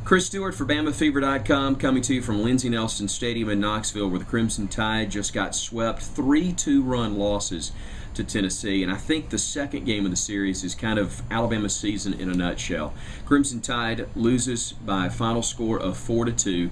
Chris Stewart for BamaFever.com coming to you from Lindsey Nelson Stadium in Knoxville, where the Crimson Tide just got swept. 3 2-run losses to Tennessee, and I think the second game of the series is kind of Alabama's season in a nutshell. Crimson Tide loses by a final score of 4-2.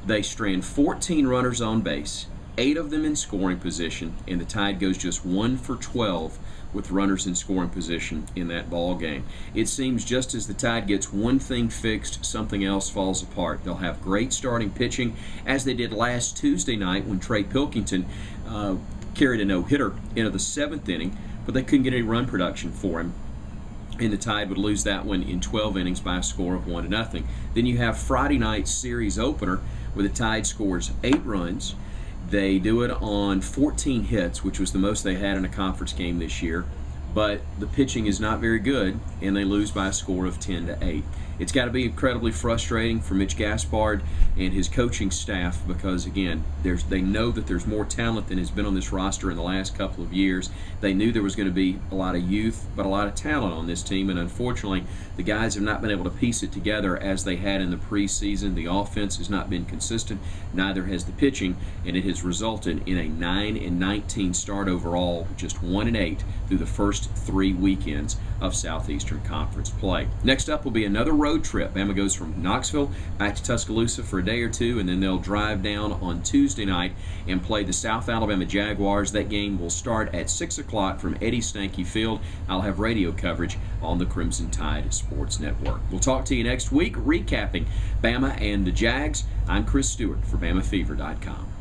They strand 14 runners on base, 8 of them in scoring position, and the Tide goes just 1 for 12 with runners in scoring position in that ball game. It seems just as the Tide gets one thing fixed, something else falls apart. They'll have great starting pitching, as they did last Tuesday night when Trey Pilkington carried a no-hitter into the 7th inning, but they couldn't get any run production for him, and the Tide would lose that one in 12 innings by a score of 1-0. Then you have Friday night's series opener, where the Tide scores 8 runs. They do it on 14 hits, which was the most they had in a conference game this year, but the pitching is not very good, and they lose by a score of 10-8. It's got to be incredibly frustrating for Mitch Gaspard and his coaching staff because, again, they know that there's more talent than has been on this roster in the last couple of years. They knew there was going to be a lot of youth, but a lot of talent on this team, and unfortunately, the guys have not been able to piece it together as they had in the preseason. The offense has not been consistent, neither has the pitching, and it has resulted in a 9-19 start overall, just 1-8 through the first 3 weekends of Southeastern Conference play. Next up will be another road trip. Bama goes from Knoxville back to Tuscaloosa for a day or two, and then they'll drive down on Tuesday night and play the South Alabama Jaguars. That game will start at 6 o'clock from Eddie Stanky Field. I'll have radio coverage on the Crimson Tide Sports Network. We'll talk to you next week recapping Bama and the Jags. I'm Chris Stewart for BamaFever.com.